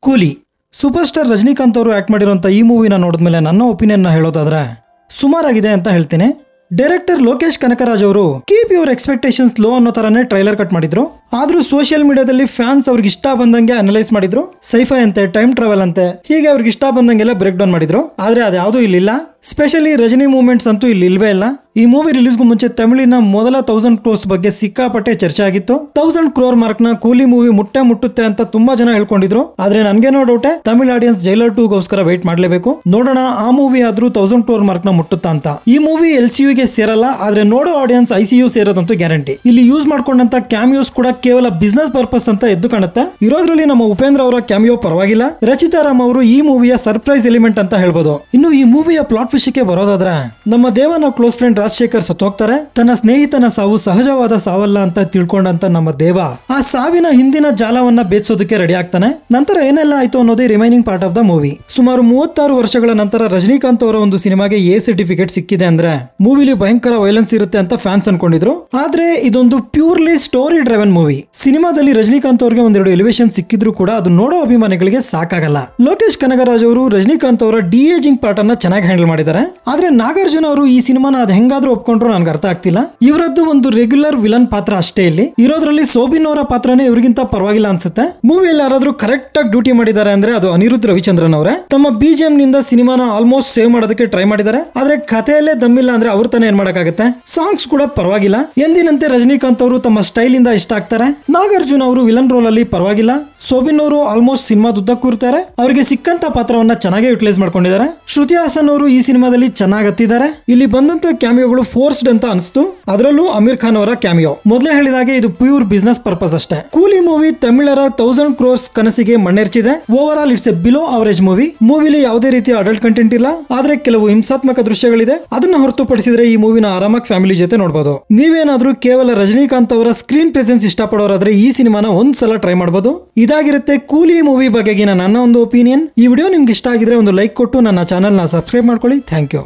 ಕೂಲಿ super star Rajinikanth ಅವರು act ಮಾಡಿರುವಂತ ಈ ಮೂವಿನ ನೋಡಿದ್ಮೇಲೆ ನನ್ನ ಒಪಿನಿಯನ್ ಹೇಳೋದಾದ್ರೆ ಸುಮಾರಾಗಿದೆ ಅಂತ ಹೇಳ್ತೀನಿ. ಡೈರೆಕ್ಟರ್ ಲೋಕೇಶ್ ಕನಕರಾಜ್ ಅವರು ಕೀಪ್ ಯುವರ್ ಎಕ್ಸ್ಪೆಕ್ಟೇಷನ್ಸ್ ಲೋ ಅನ್ನೋ ತರನೇ ಟ್ರೈಲರ್ ಕಟ್ ಮಾಡಿದ್ರು. ಆದ್ರೂ ಸೋಷಿಯಲ್ ಮೀಡಿಯಾದಲ್ಲಿ ಫ್ಯಾನ್ಸ್ ಅವ್ರಿಗೆ ಇಷ್ಟ ಬಂದಂಗೆ ಅನಲೈಸ್ ಮಾಡಿದ್ರು. ಸೈಫೈ ಅಂತೆ, ಟೈಮ್ ಟ್ರಾವೆಲ್ ಅಂತೆ, ಹೀಗೆ ಅವ್ರಿಗೆ ಇಷ್ಟ ಬಂದಂಗೆಲ್ಲ ಬ್ರೇಕ್ ಡೌನ್ ಮಾಡಿದ್ರು. ಆದ್ರೆ ಅದ್ಯಾವುದೂ ಇಲ್ಲಿಲ್ಲ. ಸ್ಪೆಷಲಿ ರಜನಿ ಮೂವ್ಮೆಂಟ್ಸ್ ಅಂತೂ ಇಲ್ಲಿ ಇಲ್ವೇ ಇಲ್ಲ. ಈ ಮೂವಿ ರಿಲೀಸ್ಗೂ ಮುಂಚೆ ತಮಿಳಿನ ಮೊದಲ 1000 ಕ್ರೋರ್ಸ್ ಬಗ್ಗೆ ಸಿಕ್ಕಾಪಟ್ಟೆ ಚರ್ಚೆ ಆಗಿತ್ತು. 1000 ಕ್ರೋರ್ ಮಾರ್ಕ್ ನ ಕೂಲಿ ಮೂವಿ ಮುಟ್ಟುತ್ತೆ ಅಂತ ತುಂಬಾ ಜನ ಹೇಳ್ಕೊಂಡಿದ್ರು. ಆದ್ರೆ ನನ್ಗೇನೋ ಡೌಟೆ, ತಮಿಳ್ ಆಡಿಯನ್ಸ್ ಜೈಲರ್ 2 ಗೋಸ್ಕರ ವೇಟ್ ಮಾಡ್ಲೇಬೇಕು. ನೋಡೋಣ ಆ ಮೂವಿ ಆದ್ರೂ 1000 ಕ್ರೋರ್ ಮಾರ್ಕ್ ನ ಮುಟ್ಟುತ್ತಾ ಅಂತ. ಈ ಮೂವಿ LCU ಗೆ ಸೇರಲ್ಲ, ಆದ್ರೆ ನೋಡೋ ಆಡಿಯನ್ಸ್ ICU ಸೇರೋದಂತೂ ಗ್ಯಾರಂಟಿ. ಇಲ್ಲಿ ಯೂಸ್ ಮಾಡ್ಕೊಂಡಂತ ಕ್ಯಾಮಿಯೋಸ್ ಕೂಡ ಕೇವಲ ಬಿಸ್ನೆಸ್ ಪರ್ಪಸ್ ಅಂತ ಎದ್ದು ಕಾಣುತ್ತೆ. ಇರೋದ್ರಲ್ಲಿ ನಮ್ಮ ಉಪೇಂದ್ರ ಅವರ ಕ್ಯಾಮಿಯೋ ಪರವಾಗಿಲ್ಲ. ರಚಿತಾ ರಾಮ್ ಅವರು ಈ ಮೂವಿಯ ಸರ್ಪ್ರೈಸ್ ಎಲಿಮೆಂಟ್ ಅಂತ ಹೇಳ್ಬೋದು. ಇನ್ನು ಈ ಮೂವಿಯ ಪ್ಲಾಟ್ ವಿಷಯಕ್ಕೆ ಬರೋದಾದ್ರೆ, ನಮ್ಮ ದೇವನ ಕ್ಲೋಸ್ ಫ್ರೆಂಡ್ ರಾಜಶೇಖರ್ ಸತ್ತೋಗ್ತಾರೆ. ತನ್ನ ಸ್ನೇಹಿತನ ಸಾವು ಸಹಜವಾದ ಸಾವಲ್ಲ ಅಂತ ತಿಳ್ಕೊಂಡಂತ ನಮ್ಮ ದೇವ ಆ ಸಾವಿನ ಹಿಂದಿನ ಜಾಲವನ್ನ ಬೇಚೋದಕ್ಕೆ ರೆಡಿ ಆಗ್ತಾನೆ. ನಂತರ ಏನೆಲ್ಲ ಆಯ್ತು ಅನ್ನೋದೇ remaining part of the movie. ಸುಮಾರು 36 ವರ್ಷಗಳ ನಂತರ ರಜನಿಕಾಂತ್ ಅವರ ಒಂದು ಸಿನಿಮಾಗೆ A ಸರ್ಟಿಫಿಕೇಟ್ ಸಿಕ್ಕಿದೆ ಅಂದ್ರೆ ಮೂವಿಲಿ ಭಯಂಕರ ವೈಲೆನ್ಸ್ ಇರುತ್ತೆ ಅಂತ ಫ್ಯಾನ್ಸ್ ಅನ್ಕೊಂಡಿದ್ರು. ಆದ್ರೆ ಇದೊಂದು ಪ್ಯೂರ್ಲಿ ಸ್ಟೋರಿ ಡ್ರೈವನ್ ಮೂವಿ. ಸಿನಿಮಾದಲ್ಲಿ ರಜನಿಕಾಂತ್ ಅವರಿಗೆ ಒಂದೆರಡು ಎಲಿವೇಶನ್ ಸಿಕ್ಕಿದ್ರು ಕೂಡ ಅದು ನೋಡೋ ಅಭಿಮಾನಿಗಳಿಗೆ ಸಾಕಾಗಲ್ಲ. ಲೋಕೇಶ್ ಕನಗರಾಜ್ ಅವರು ರಜನಿಕಾಂತ್ ಅವರ ಡಿ-ಏಜಿಂಗ್ ಪಾರ್ಟ್ ಅನ್ನ ಚೆನ್ನಾಗಿ ಹ್ಯಾಂಡಲ್ ಮಾಡಿದ್ದಾರೆ. ಆದ್ರೆ ನಾಗಾರ್ಜುನ ಅವರು ಈ ಸಿನಿಮಾನ ಅದ್ ಹೆಂಗಾದ್ರೂ ಒಪ್ಕೊಂಡ್ರು ನನ್ಗೆ ಅರ್ಥ ಆಗ್ತಿಲ್ಲ. ಇವರದ್ದು ಒಂದು ರೆಗ್ಯುಲರ್ ವಿಲನ್ ಪಾತ್ರ ಅಷ್ಟೇ ಇಲ್ಲಿ ಇರೋದ್ರಲ್ಲಿ. ಸೋಬಿನ್ ಅವರ ಪಾತ್ರನೇ ಇವ್ರಿಗಿಂತ ಪರವಾಗಿಲ್ಲ ಅನ್ಸುತ್ತೆ. ಮೂವಿಯಲ್ಲಿ ಯಾರಾದ್ರೂ ಕರೆಕ್ಟ್ ಆಗಿ ಡ್ಯೂಟಿ ಮಾಡಿದ್ದಾರೆ ಅಂದ್ರೆ ಅದು ಅನಿರುದ್ಧ್ ರವಿಚಂದ್ರನ್ ಅವರೇ. ತಮ್ಮ BGM ನಿಂದ ಸಿನಿಮಾನ ಆಲ್ಮೋಸ್ಟ್ ಸೇವ್ ಮಾಡೋದಕ್ಕೆ ಟ್ರೈ ಮಾಡಿದ್ದಾರೆ. ಆದ್ರೆ ಕಥೆಯಲ್ಲೇ ದಮ್ಮಿಲ್ಲ ಅಂದ್ರೆ ಅವ್ರ ತಾನೇ ಏನ್ ಮಾಡಕ್ಕಾಗತ್ತೆ. ಸಾಂಗ್ಸ್ ಕೂಡ ಪರವಾಗಿಲ್ಲ. ಎಂದಿನಂತೆ ರಜನಿಕಾಂತ್ ಅವರು ತಮ್ಮ ಸ್ಟೈಲ್ ಇಂದ ಇಷ್ಟ ಆಗ್ತಾರೆ. ನಾಗಾರ್ಜುನ ಅವರು ವಿಲನ್ ರೋಲ್ ಅಲ್ಲಿ ಪರವಾಗಿಲ್ಲ. ಸೋಬಿನ್ ಅವರು ಆಲ್ಮೋಸ್ಟ್ ಸಿನಿಮಾದುದ್ದಕ್ಕೂ ಇರ್ತಾರೆ. ಅವರಿಗೆ ಸಿಕ್ಕಂತ ಪಾತ್ರವನ್ನ ಚೆನ್ನಾಗಿ ಯುಟಿಲೈಸ್ ಮಾಡ್ಕೊಂಡಿದ್ದಾರೆ. ಶ್ರುತಿ ಹಾಸನ್ ಅವರು ಈ ಸಿನಿಮಾದಲ್ಲಿ ಚೆನ್ನಾಗಿ ಹತ್ತಿದ್ದಾರೆ. ಇಲ್ಲಿ ಬಂದಂತ ಕ್ಯಾಮಿಯೋಗಳು ಫೋರ್ಸ್ಡ್ ಅಂತ ಅನಿಸ್ತು. ಅದರಲ್ಲೂ ಅಮೀರ್ ಖಾನ್ ಅವರ ಕ್ಯಾಮಿಯೋ. ಮೊದಲೇ ಹೇಳಿದಾಗೆ ಇದು ಪ್ಯೂರ್ ಬಿಸ್ನೆಸ್ ಪರ್ಪಸ್ ಅಷ್ಟೇ. ಕೂಲಿ ಮೂವಿ ತಮಿಳರ 1000 ಕ್ರೋರ್ಸ್ ಕನಸಿಗೆ ಮಣ್ಣೆರ್ಚಿದೆ. Overall it's a below average movie. ಮೂವಿಲಿ ಯಾವುದೇ ರೀತಿಯ ಅಡಲ್ಟ್ ಕಂಟೆಂಟ್ ಇಲ್ಲ, ಆದ್ರೆ ಕೆಲವು ಹಿಂಸಾತ್ಮಕ ದೃಶ್ಯಗಳಿದೆ. ಅದನ್ನ ಹೊರತುಪಡಿಸಿದ್ರೆ ಈ ಮೂವಿನ ಆರಾಮಾಗಿ ಫ್ಯಾಮಿಲಿ ಜೊತೆ ನೋಡಬಹುದು. ನೀವೇನಾದ್ರೂ ಕೇವಲ ರಜನಿಕಾಂತ್ ಅವರ ಸ್ಕ್ರೀನ್ ಪ್ರೆಸೆನ್ಸ್ ಇಷ್ಟಪಡೋರಾದ್ರೆ ಈ ಸಿನಿಮಾನ ಒಂದ್ಸಲ ಟ್ರೈ ಮಾಡಬಹುದು. ಇದಾಗಿರುತ್ತೆ ಕೂಲಿ ಮೂವಿ ಬಗೆಗಿನ ನನ್ನ ಒಂದು ಒಪಿನಿಯನ್. ಈ ವಿಡಿಯೋ ನಿಮ್ಗೆ ಇಷ್ಟ ಆಗಿದ್ರೆ ಒಂದು ಲೈಕ್ ಕೊಟ್ಟು ನನ್ನ ಚಾನೆಲ್ ನ ಸಬ್ಸ್ಕ್ರೈಬ್ ಮಾಡ್ಕೊಳ್ಳಿ. Thank you.